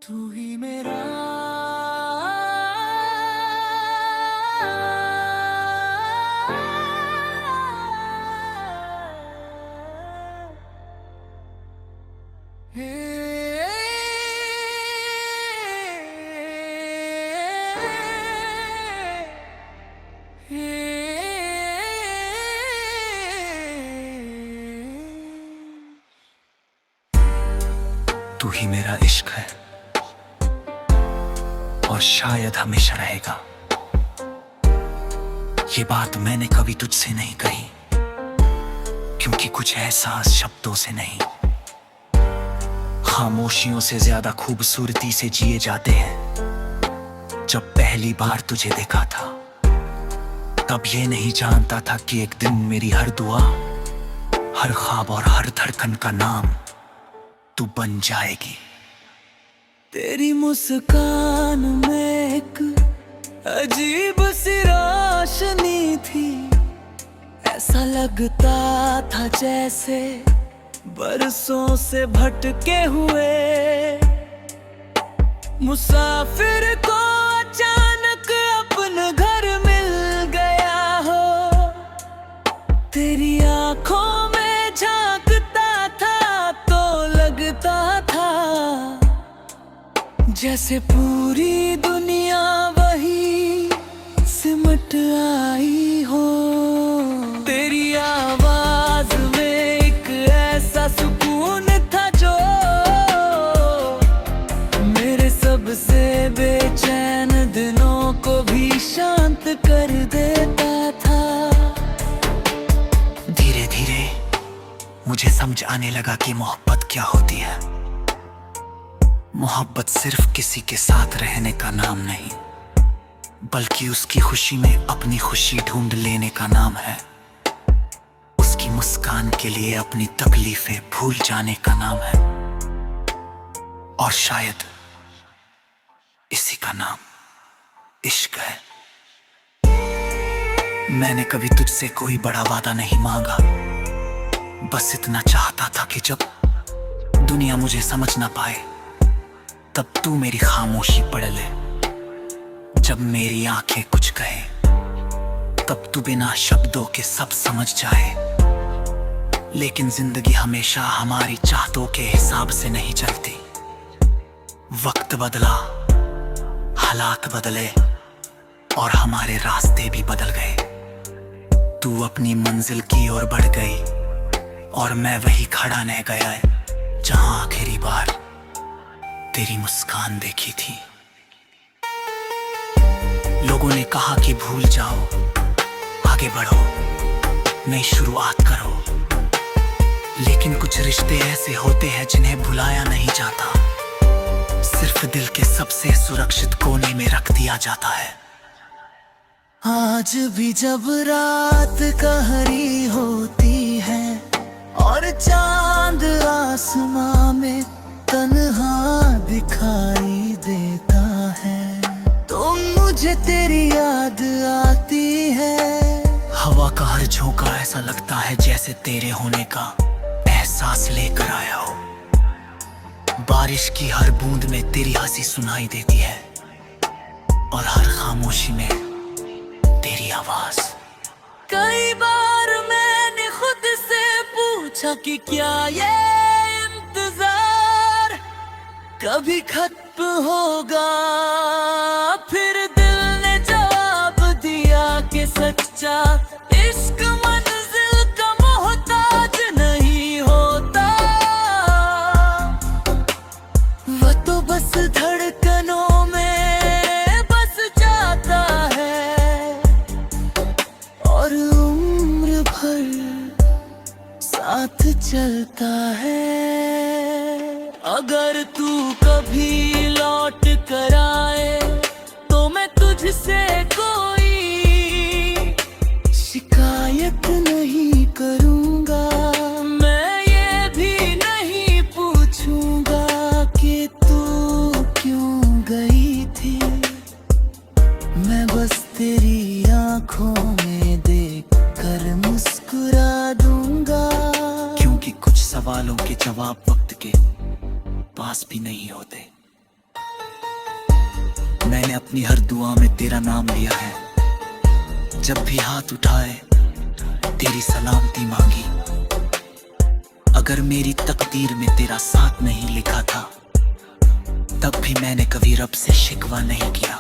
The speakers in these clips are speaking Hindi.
तू ही मेरा तू ही मेरा इश्क है और शायद हमेशा रहेगा। ये बात मैंने कभी तुझसे नहीं कही, क्योंकि कुछ एहसास शब्दों से नहीं, खामोशियों से ज्यादा खूबसूरती से जिए जाते हैं। जब पहली बार तुझे देखा था, तब ये नहीं जानता था कि एक दिन मेरी हर दुआ, हर ख्वाब और हर धड़कन का नाम तू बन जाएगी। तेरी मुस्कान में एक अजीब सी रोशनी थी, ऐसा लगता था जैसे बरसों से भटके हुए मुसाफिर को अचानक अपना घर मिल गया हो। तेरी आंखों में झांकता था तो लगता था जैसे पूरी दुनिया वही सिमट आई हो। तेरी आवाज में एक ऐसा सुकून था जो मेरे सबसे बेचैन दिनों को भी शांत कर देता था। धीरे धीरे मुझे समझ आने लगा कि मोहब्बत क्या होती है। मोहब्बत सिर्फ किसी के साथ रहने का नाम नहीं, बल्कि उसकी खुशी में अपनी खुशी ढूंढ लेने का नाम है। उसकी मुस्कान के लिए अपनी तकलीफें भूल जाने का नाम है, और शायद इसी का नाम इश्क है। मैंने कभी तुझसे कोई बड़ा वादा नहीं मांगा, बस इतना चाहता था कि जब दुनिया मुझे समझ ना पाए, तब तू मेरी खामोशी पढ़ ले। जब मेरी आंखें कुछ कहे, तब तू बिना शब्दों के सब समझ जाए। लेकिन जिंदगी हमेशा हमारी चाहतों के हिसाब से नहीं चलती। वक्त बदला, हालात बदले, और हमारे रास्ते भी बदल गए। तू अपनी मंजिल की ओर बढ़ गई, और मैं वही खड़ा रह गया जहां आखिरी बार तेरी मुस्कान देखी थी। लोगों ने कहा कि भूल जाओ, आगे बढ़ो, नई शुरुआत करो। लेकिन कुछ रिश्ते ऐसे होते हैं जिन्हें भुलाया नहीं जाता, सिर्फ दिल के सबसे सुरक्षित कोने में रख दिया जाता है। आज भी जब रात कहरी होती है और चांद आसमां में तन्हा दिखाई देता है, तो मुझे तेरी याद आती है। हवा का हर झोंका ऐसा लगता है जैसे तेरे होने का एहसास लेकर आया हो। बारिश की हर बूंद में तेरी हंसी सुनाई देती है, और हर खामोशी में तेरी आवाज। कई बार मैंने खुद से पूछा कि क्या ये इंतजार कभी खत्म होगा, फिर दिल ने जवाब दिया कि सच्चा इश्क मंजिल का मोहताज नहीं होता। वो तो बस धड़कनों में बस जाता है, और उम्र भर साथ चलता है। अगर तू कभी लौट कर आए, तो मैं तुझसे कोई शिकायत नहीं करूंगा। मैं ये भी नहीं पूछूंगा कि तू क्यों गई थी। मैं बस तेरी आंखों में देख कर मुस्कुरा दूंगा, क्योंकि कुछ सवालों के जवाब वक्त के पास भी नहीं होते। मैंने अपनी हर दुआ में तेरा नाम लिया है। जब भी हाथ उठाए तेरी सलामती मांगी। अगर मेरी तकदीर में तेरा साथ नहीं लिखा था, तब भी मैंने कभी रब से शिकवा नहीं किया।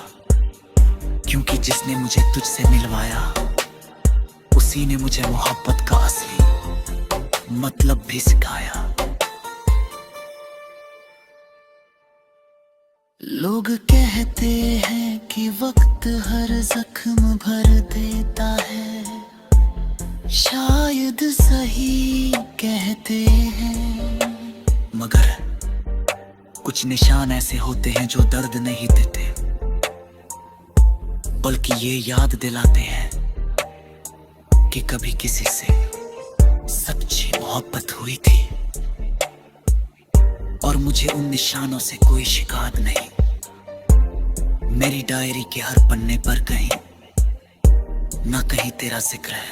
क्योंकि जिसने मुझे तुझसे मिलवाया, उसी ने मुझे मोहब्बत का असली मतलब भी सिखाया। लोग कहते हैं कि वक्त हर जख्म भर देता है, शायद सही कहते हैं। मगर कुछ निशान ऐसे होते हैं जो दर्द नहीं देते, बल्कि ये याद दिलाते हैं कि कभी किसी से सच्ची मोहब्बत हुई थी। और मुझे उन निशानों से कोई शिकायत नहीं। मेरी डायरी के हर पन्ने पर कहीं ना कहीं तेरा जिक्र है।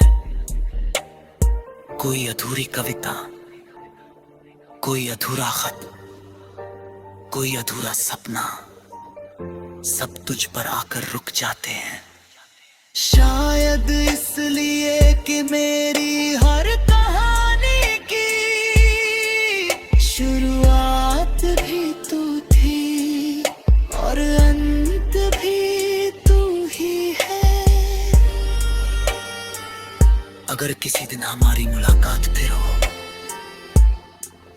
कोई अधूरी कविता, कोई अधूरा खत, कोई अधूरा सपना, सब तुझ पर आकर रुक जाते हैं। शायद इसलिए कि मेरी हर कहानी की शुरुआत भी तू थी और अंत भी तू ही है। अगर किसी दिन हमारी मुलाकात फिर हो,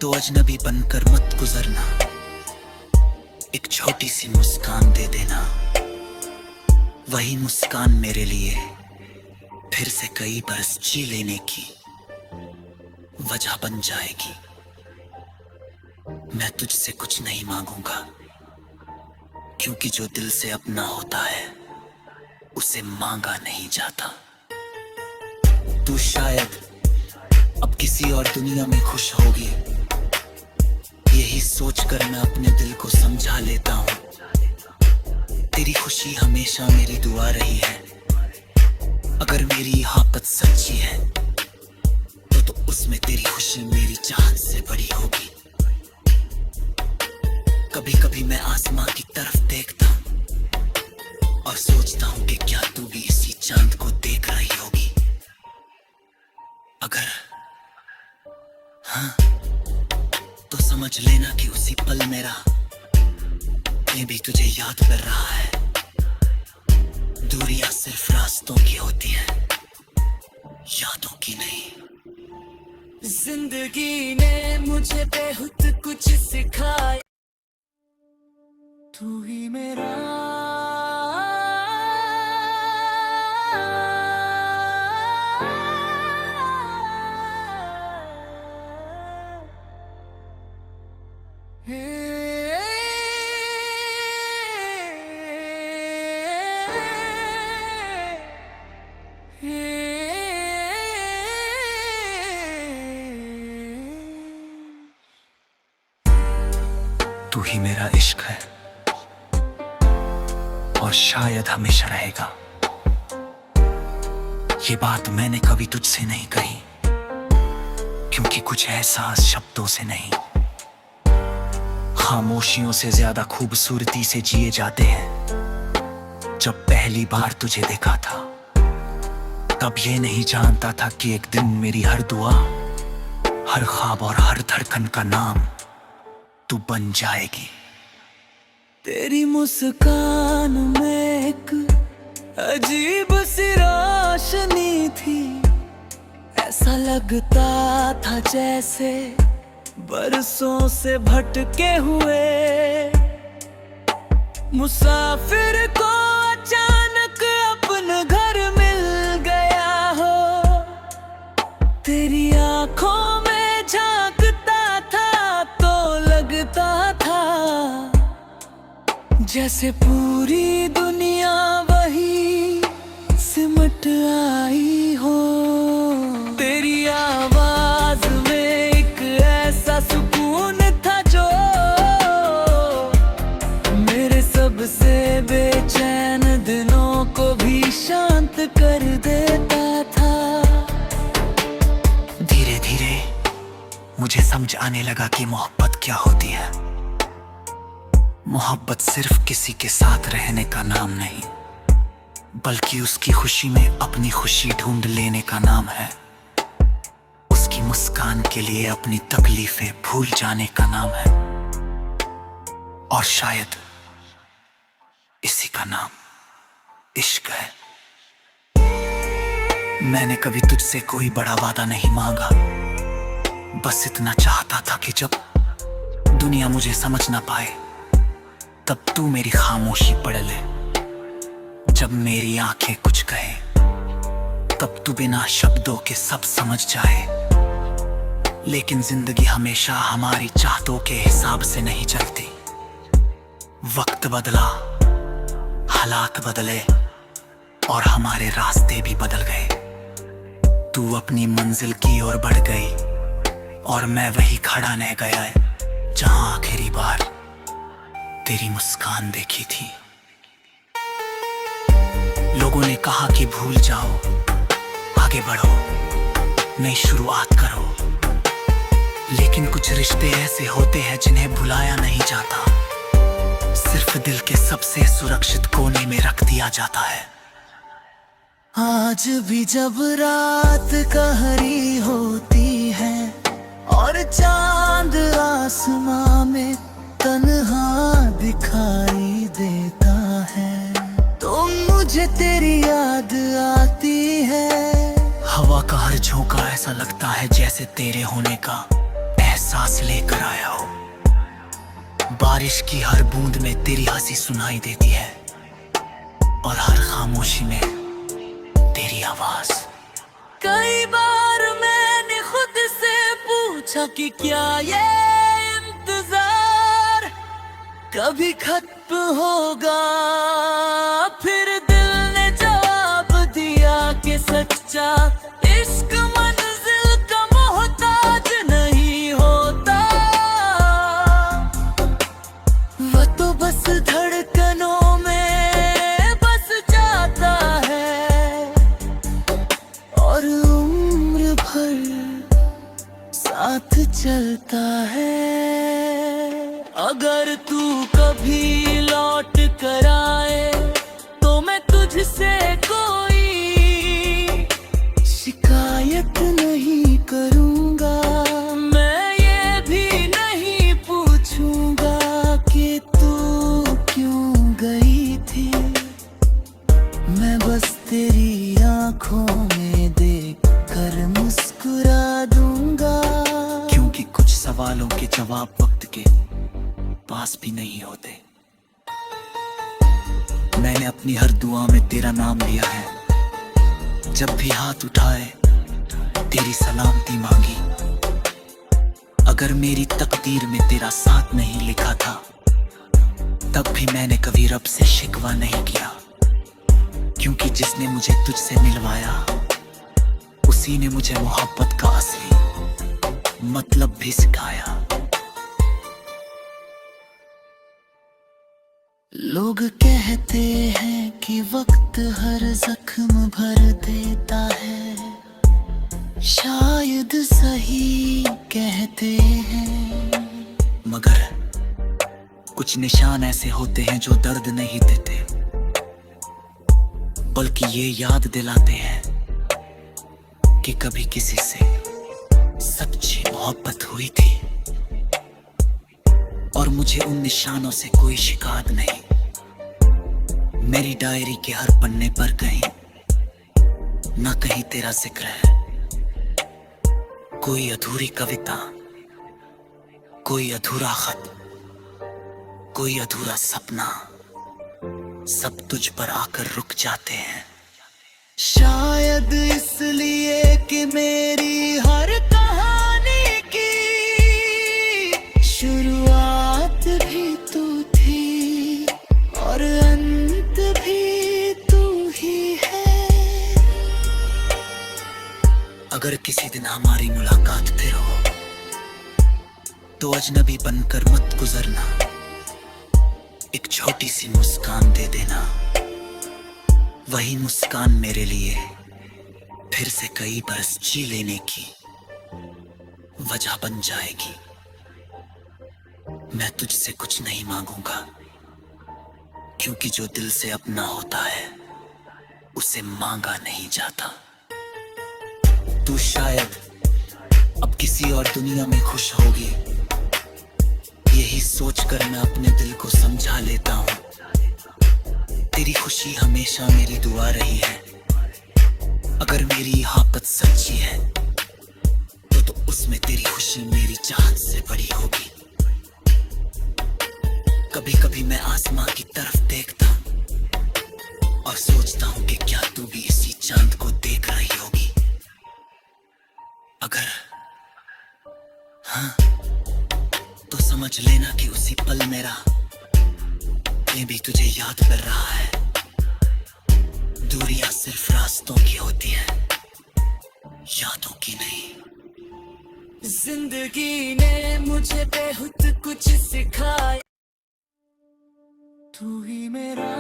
तो अजनबी बनकर मत गुजरना। एक छोटी सी मुस्कान दे देना, वही मुस्कान मेरे लिए फिर से कई बरस जी लेने की वजह बन जाएगी। मैं तुझसे कुछ नहीं मांगूंगा, क्योंकि जो दिल से अपना होता है उसे मांगा नहीं जाता। तू शायद अब किसी और दुनिया में खुश होगी, यही सोचकर मैं अपने दिल को समझा लेता हूँ। तेरी खुशी हमेशा मेरी दुआ रही है। अगर मेरी हाकत सच्ची है, तो उसमें तेरी खुशी मेरी चाहत से बड़ी होगी। कभी कभी मैं आसमां की तरफ देखता हूँ और सोचता हूँ कि क्या तू भी इसी चांद को देख रही होगी। अगर हाँ, तो समझ लेना कि उसी पल मेरा ये भी तुझे याद कर रहा है। दूरियां सिर्फ रास्तों की होती है, यादों की नहीं। जिंदगी ने मुझे बेहुद कुछ सिखाया, तू ही मेरा तू ही मेरा इश्क है और शायद हमेशा रहेगा। ये बात मैंने कभी तुझसे नहीं कही, क्योंकि कुछ एहसास शब्दों से नहीं, खामोशियों से ज्यादा खूबसूरती से जिए जाते हैं। जब पहली बार तुझे देखा था, तब ये नहीं जानता था कि एक दिन मेरी हर दुआ, हर ख्वाब और हर धड़कन का नाम तू बन जाएगी। तेरी मुस्कान में एक अजीब सी रोशनी थी, ऐसा लगता था जैसे बरसों से भटके हुए मुसाफिर को अचानक अपना घर मिल गया हो। तेरी आंखों में झांकता था तो लगता था जैसे पूरी दुनिया वही सिमट आई हो। तेरी आवाज में एक ऐसा सुकून था जो मेरे सबसे बेचैन दिनों को भी शांत कर देता था। धीरे धीरे मुझे समझ आने लगा कि मोहब्बत क्या होती है। मोहब्बत सिर्फ किसी के साथ रहने का नाम नहीं, बल्कि उसकी खुशी में अपनी खुशी ढूंढ लेने का नाम है। उसकी मुस्कान के लिए अपनी तकलीफें भूल जाने का नाम है। और शायद इसी का नाम इश्क है। मैंने कभी तुझसे कोई बड़ा वादा नहीं मांगा, बस इतना चाहता था कि जब दुनिया मुझे समझ ना पाए तब तू मेरी खामोशी पढ़ ले। जब मेरी आंखें कुछ कहे तब तू बिना शब्दों के सब समझ जाए। लेकिन जिंदगी हमेशा हमारी चाहतों के हिसाब से नहीं चलती। वक्त बदला, हालात बदले और हमारे रास्ते भी बदल गए। तू अपनी मंजिल की ओर बढ़ गई और मैं वही खड़ा रह गया जहां आखिरी बार तेरी मुस्कान देखी थी। लोगों ने कहा कि भूल जाओ, आगे बढ़ो, नई शुरुआत करो। लेकिन कुछ रिश्ते ऐसे होते हैं जिन्हें भुलाया नहीं जाता, सिर्फ दिल के सबसे सुरक्षित कोने में रख दिया जाता है। आज भी जब रात कहरी होती है और चांद आसमां में तन्हा दिखाई देता है, तो मुझे तेरी याद आती है। हवा का हर झोंका ऐसा लगता है जैसे तेरे होने का एहसास लेकर आया हो। बारिश की हर बूंद में तेरी हंसी सुनाई देती है और हर खामोशी में तेरी आवाज। कई बार मैंने खुद से पूछा कि क्या ये इंतजार कभी खत्म होगा, फिर दिल ने जवाब दिया कि सच्चा इश्क मंजिल का मोहताज नहीं होता। वो तो बस धड़कनों में बस जाता है और उम्र भर साथ चलता है। अगर तू कभी लौट कर आए तो मैं तुझसे कोई शिकायत नहीं करूंगा। मैं ये भी नहीं पूछूंगा कि तू क्यों गई थी। मैं बस तेरी आंखों में देख कर मुस्कुरा दूंगा। क्योंकि कुछ सवालों के जवाब वक्त के पास भी नहीं होते। मैंने अपनी हर दुआ में तेरा नाम लिया है। जब भी हाथ उठाए तेरी सलामती मांगी। अगर मेरी तकदीर में तेरा साथ नहीं लिखा था तब भी मैंने कभी रब से शिकवा नहीं किया। क्योंकि जिसने मुझे तुझसे मिलवाया उसी ने मुझे मोहब्बत का असली मतलब भी सिखाया। लोग कहते हैं कि वक्त हर जख्म भर देता है, शायद सही कहते हैं। मगर कुछ निशान ऐसे होते हैं जो दर्द नहीं देते, बल्कि ये याद दिलाते हैं कि कभी किसी से सच्ची मोहब्बत हुई थी। और मुझे उन निशानों से कोई शिकायत नहीं। मेरी डायरी के हर पन्ने पर कहीं ना कहीं तेरा जिक्र है। कोई अधूरी कविता, कोई अधूरा खत, कोई अधूरा सपना, सब तुझ पर आकर रुक जाते हैं। शायद इसलिए कि मेरी हर कहानी की शुरुआत भी तू थी और अंत भी तू ही है। अगर किसी दिन हमारी मुलाकात फिर हो तो अजनबी बनकर मत गुजरना। एक छोटी सी मुस्कान दे देना। वही मुस्कान मेरे लिए फिर से कई बरस जी लेने की वजह बन जाएगी। मैं तुझसे कुछ नहीं मांगूंगा, क्योंकि जो दिल से अपना होता है उसे मांगा नहीं जाता। तू शायद अब किसी और दुनिया में खुश होगी, यही सोचकर मैं अपने दिल को समझा लेता हूँ। तेरी खुशी हमेशा मेरी दुआ रही है। अगर मेरी हाकत सच्ची है तो उसमें तेरी खुशी मेरी चाहत से बड़ी होगी। कभी कभी मैं आसमां की तरफ देखता हूँ और सोचता हूँ कि क्या तू भी इसी चांद को देख रही होगी। अगर हाँ तो समझ लेना कि उसी पल मेरा ये भी तुझे याद कर रहा है। दूरियां सिर्फ रास्तों की होती है, यादों की नहीं। जिंदगी ने मुझे बेहुद कुछ सिखाया, तू ही मेरा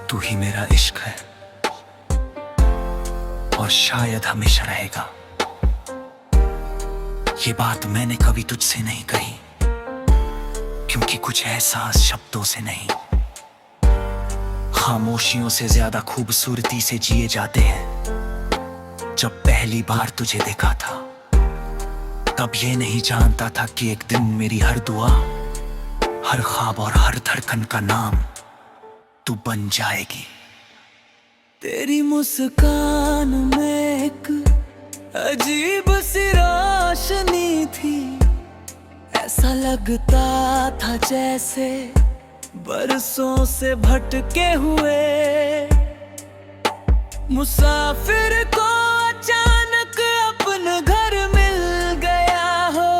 तू ही मेरा इश्क है और शायद हमेशा रहेगा। ये बात मैंने कभी तुझसे नहीं कही, क्योंकि कुछ एहसास शब्दों से नहीं, खामोशियों से ज्यादा खूबसूरती से जिए जाते हैं। जब पहली बार तुझे देखा था तब ये नहीं जानता था कि एक दिन मेरी हर दुआ, हर ख्वाब और हर धड़कन का नाम तू बन जाएगी। तेरी मुस्कान में एक अजीब सी रोशनी थी, ऐसा लगता था जैसे बरसों से भटके हुए मुसाफिर को अचानक अपना घर मिल गया हो।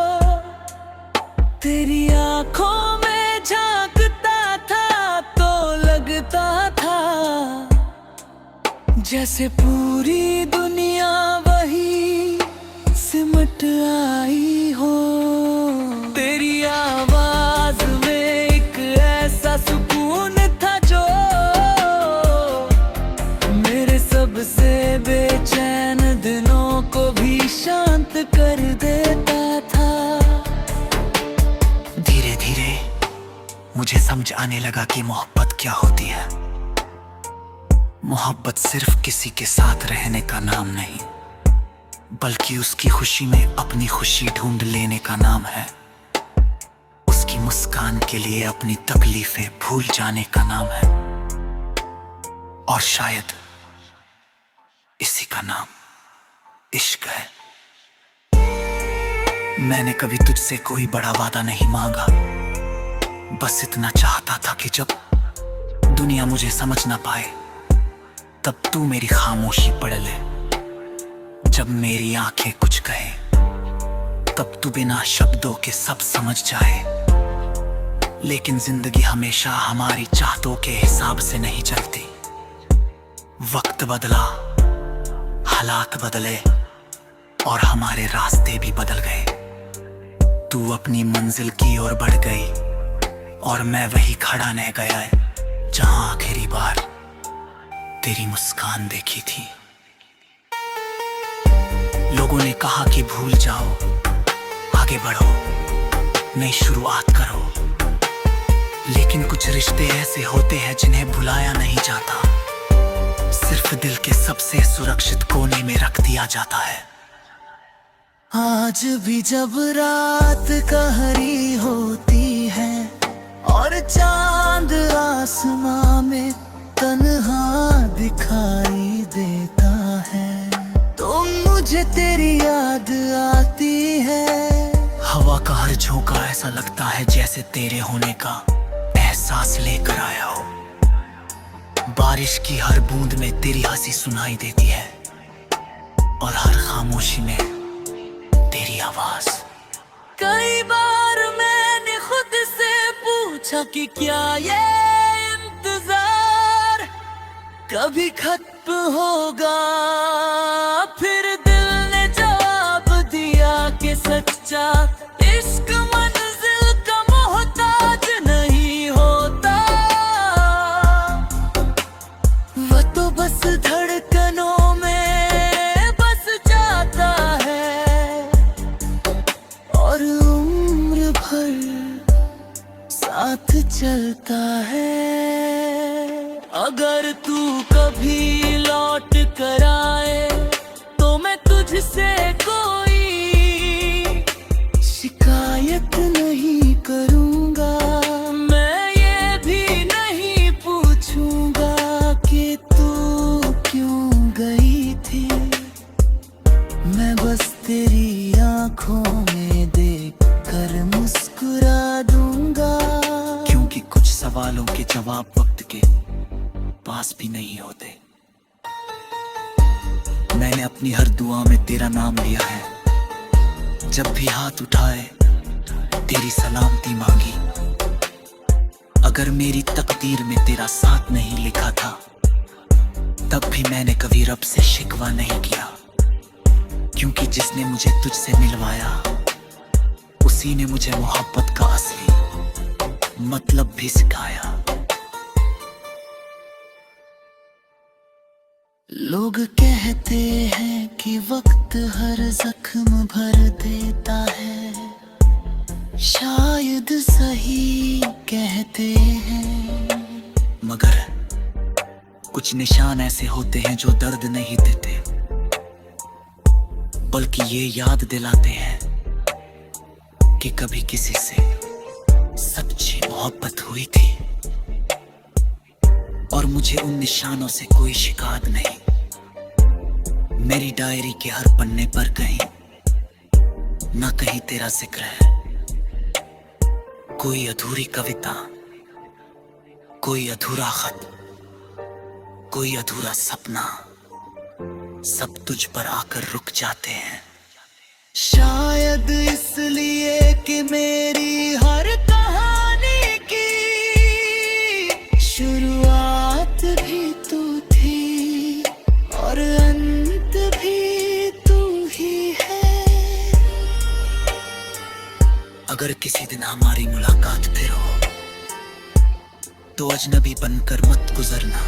तेरी आंखों में झांकता था तो लगता था जैसे पूरी दुनिया वही सिमट आई हो। तेरी आवाज में एक ऐसा सुकून था जो मेरे सबसे बेचैन दिनों को भी शांत कर देता था। धीरे धीरे मुझे समझ आने लगा कि मोहब्बत क्या होती है। मोहब्बत सिर्फ किसी के साथ रहने का नाम नहीं, बल्कि उसकी खुशी में अपनी खुशी ढूंढ लेने का नाम है। उसकी मुस्कान के लिए अपनी तकलीफें भूल जाने का नाम है, और शायद इसी का नाम इश्क है। मैंने कभी तुझसे कोई बड़ा वादा नहीं मांगा, बस इतना चाहता था कि जब दुनिया मुझे समझ ना पाए तब तू मेरी खामोशी पढ़ ले। जब मेरी आंखें कुछ कहे तब तू बिना शब्दों के सब समझ जाए। लेकिन जिंदगी हमेशा हमारी चाहतों के हिसाब से नहीं चलती। वक्त बदला, हालात बदले और हमारे रास्ते भी बदल गए। तू अपनी मंजिल की ओर बढ़ गई और मैं वही खड़ा रह गया जहां आखिरी बार तेरी मुस्कान देखी थी। लोगों ने कहा कि भूल जाओ, आगे बढ़ो, नई शुरुआत करो, लेकिन कुछ रिश्ते ऐसे होते हैं जिन्हें भुलाया नहीं जाता, सिर्फ दिल के सबसे सुरक्षित कोने में रख दिया जाता है। आज भी जब रात कहरी होती है और चांद आसमां में तन्हा दिखाई देता है, तो मुझे तेरी याद आती है। हवा का हर झोंका ऐसा लगता है जैसे तेरे होने का एहसास लेकर आया हो। बारिश की हर बूंद में तेरी हंसी सुनाई देती है और हर खामोशी में तेरी आवाज। कई बार मैंने खुद से पूछा कि क्या ये इंतजार कभी खत्म होगा, फिर दिल ने जवाब दिया कि सच्चा इश्क मंजिल का मोहताज नहीं होता। वो तो बस धड़कनों में बस जाता है और उम्र भर साथ चलता है। अगर तू कभी लौट कर आए तो मैं तुझसे कोई शिकायत नहीं करूंगा। मैं ये भी नहीं पूछूंगा कि तू क्यों गई थी। मैं बस तेरी आंखों में देख कर मुस्कुरा दूंगा। क्योंकि कुछ सवालों के जवाब वक्त के पास भी नहीं होते। मैंने अपनी हर दुआ में तेरा नाम लिया है। जब भी हाथ उठाए तेरी सलामती मांगी। अगर मेरी तकदीर में तेरा साथ नहीं लिखा था, तब भी मैंने कभी रब से शिकवा नहीं किया। क्योंकि जिसने मुझे तुझसे मिलवाया, उसी ने मुझे मोहब्बत का असली मतलब भी सिखाया। लोग कहते हैं कि वक्त हर जख्म भर देता है। शायद सही कहते हैं, मगर कुछ निशान ऐसे होते हैं जो दर्द नहीं देते, बल्कि ये याद दिलाते हैं कि कभी किसी से सच्ची मोहब्बत हुई थी। और मुझे उन निशानों से कोई शिकायत नहीं। मेरी डायरी के हर पन्ने पर कहीं ना कहीं तेरा जिक्र है। कोई अधूरी कविता, कोई अधूरा खत, कोई अधूरा सपना, सब तुझ पर आकर रुक जाते हैं। शायद इसलिए कि मेरी हर कहानी की शुरुआत भी तू थी और अंत भी तू ही है। अगर किसी दिन हमारी मुलाकात फिर हो, तो अजनबी बनकर मत गुजरना।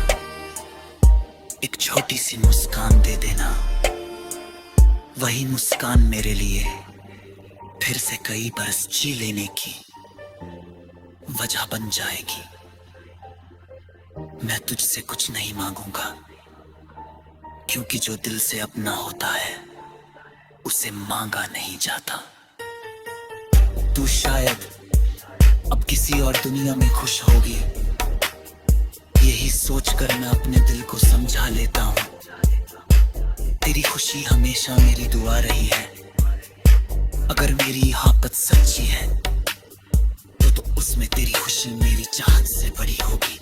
एक छोटी सी मुस्कान दे देना। वही मुस्कान मेरे लिए फिर से कई बरस जी लेने की वजह बन जाएगी। मैं तुझसे कुछ नहीं मांगूंगा, क्योंकि जो दिल से अपना होता है उसे मांगा नहीं जाता। तू शायद अब किसी और दुनिया में खुश होगी, यही सोचकर मैं अपने दिल को समझा लेता हूँ। तेरी खुशी हमेशा मेरी दुआ रही है। अगर मेरी हाकत सच्ची है तो उसमें तेरी खुशी मेरी चाहत से बड़ी होगी।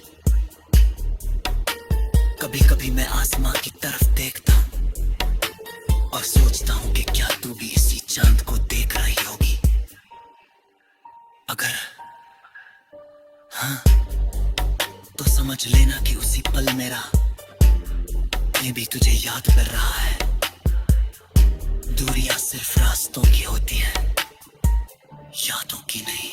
कभी कभी मैं आसमां की तरफ देखता हूँ और सोचता हूँ कि क्या तू भी इसी चांद को देख रही होगी। अगर हाँ, तो समझ लेना कि उसी पल मेरा ये भी तुझे याद कर रहा है। दूरियां सिर्फ रास्तों की होती है, यादों की नहीं।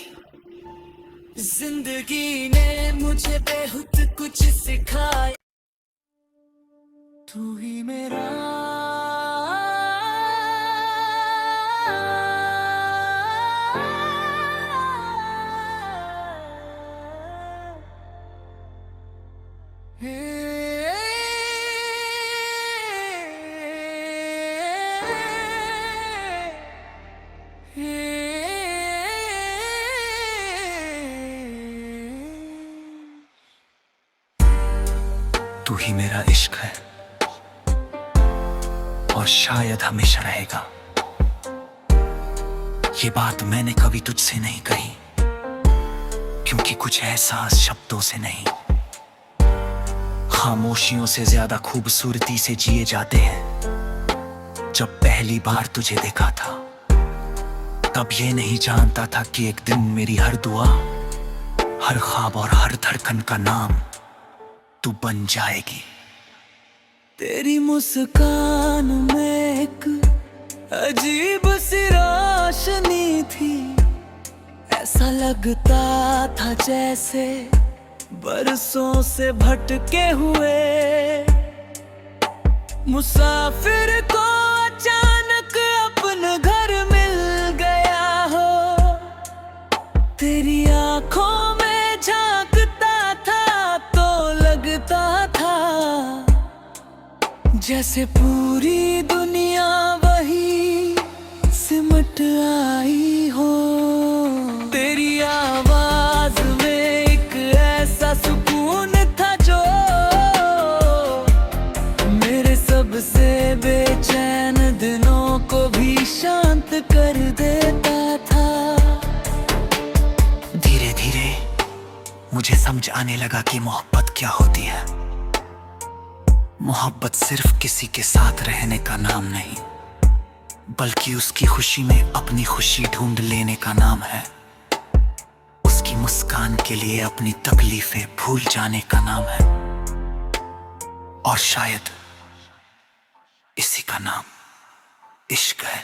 जिंदगी ने मुझे बेहुद कुछ सिखाया। तू ही मेरा तू ही मेरा इश्क है और शायद हमेशा रहेगा। ये बात मैंने कभी तुझसे नहीं कही, क्योंकि कुछ एहसास शब्दों से नहीं, खामोशियों से ज्यादा खूबसूरती से जिए जाते हैं। जब पहली बार तुझे देखा था, तब ये नहीं जानता था कि एक दिन मेरी हर दुआ, हर ख्वाब और हर धड़कन का नाम तू बन जाएगी। तेरी मुस्कान में एक अजीब सी रोशनी थी। ऐसा लगता था जैसे बरसों से भटके हुए मुसाफिर को अचानक अपना घर मिल गया हो। तेरी आंखों में झांकता था तो लगता था जैसे पूरी दुनिया वही सिमट आई हो। तेरी आवाज में एक ऐसा सुकून था जो मेरे सबसे बेचैन दिनों को भी शांत कर देता था। धीरे धीरे मुझे समझ आने लगा कि मोहब्बत क्या होती है। मोहब्बत सिर्फ किसी के साथ रहने का नाम नहीं, बल्कि उसकी खुशी में अपनी खुशी ढूंढ लेने का नाम है। उसकी मुस्कान के लिए अपनी तकलीफें भूल जाने का नाम है। और शायद इसी का नाम इश्क है।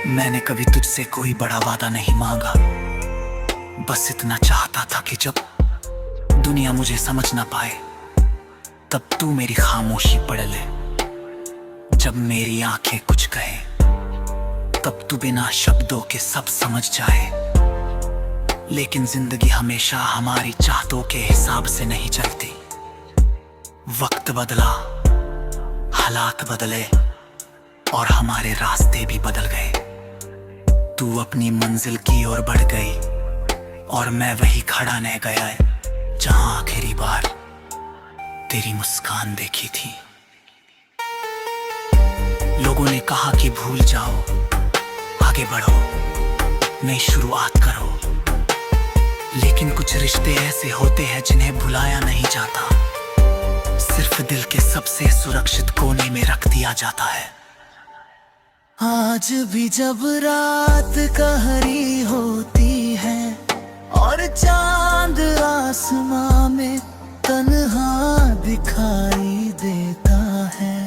मैंने कभी तुझसे कोई बड़ा वादा नहीं मांगा, बस इतना चाहता था कि जब दुनिया मुझे समझ ना पाए तब तू मेरी खामोशी पढ़ ले। जब मेरी आंखें कुछ कहे तब तू बिना शब्दों के सब समझ जाए। लेकिन जिंदगी हमेशा हमारी चाहतों के हिसाब से नहीं चलती। वक्त बदला, हालात बदले और हमारे रास्ते भी बदल गए। तू अपनी मंजिल की ओर बढ़ गई और मैं वही खड़ा रह गया जहां आखिरी बार तेरी मुस्कान देखी थी। लोगों ने कहा कि भूल जाओ, आगे बढ़ो, नई शुरुआत करो। लेकिन कुछ रिश्ते ऐसे होते हैं जिन्हें भुलाया नहीं जाता, सिर्फ दिल के सबसे सुरक्षित कोने में रख दिया जाता है। आज भी जब रात कहरी होती है और चांद आसमां में तन्हा दिखाई देता है,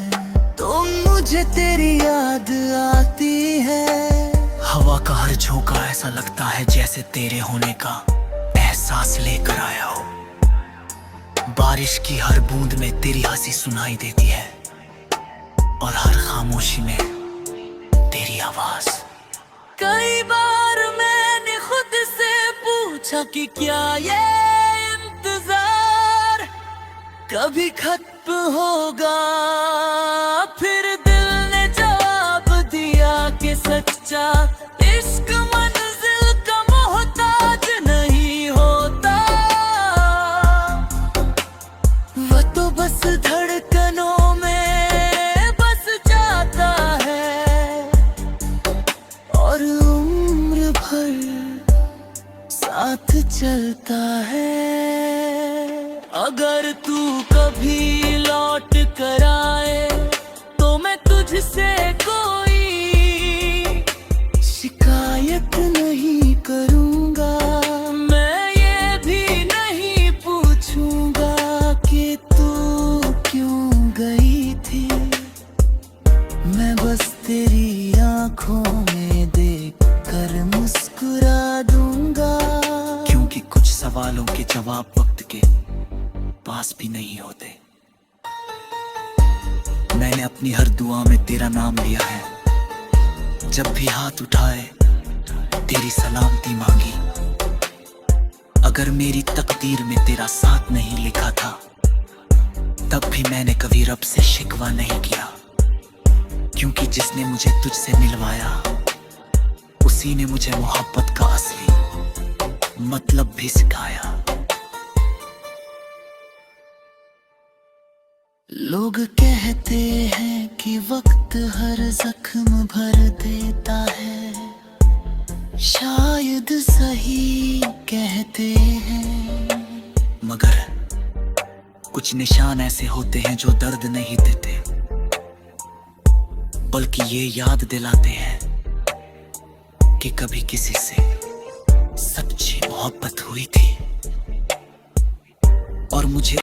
तो मुझे तेरी याद आती है। हवा का हर झोंका ऐसा लगता है जैसे तेरे होने का एहसास लेकर आया हो। बारिश की हर बूंद में तेरी हंसी सुनाई देती है और हर खामोशी में तेरी आवाज। कई बार मैंने खुद से पूछा कि क्या ये इंतजार कभी खत्म होगा, फिर दिल ने जवाब दिया कि सच्चा इश्क मंजिल का मोहताज नहीं होता। वो तो बस धड़कनों में बस जाता है और उम्र भर साथ चलता है। अगर तू कभी लौट कर आए तो मैं तुझसे कोई शिकायत नहीं करूंगा। मैं ये भी नहीं पूछूंगा कि तू क्यों गई थी। मैं बस तेरी आंखों में देखकर मुस्कुरा दूंगा, क्योंकि कुछ सवालों के जवाब वक्त के पास भी नहीं होते। मैंने अपनी हर दुआ में तेरा नाम लिया है। जब भी हाथ उठाए तेरी सलामती मांगी। अगर मेरी तकदीर में तेरा साथ नहीं लिखा था तब भी मैंने कभी रब से शिकवा नहीं किया, क्योंकि जिसने मुझे तुझसे मिलवाया उसी ने मुझे मोहब्बत का असली मतलब भी सिखाया। लोग कहते हैं कि वक्त हर जख्म भर देता है, शायद सही कहते हैं। मगर कुछ निशान ऐसे होते हैं जो दर्द नहीं देते, बल्कि ये याद दिलाते हैं कि कभी किसी से सच्ची मोहब्बत हुई थी और मुझे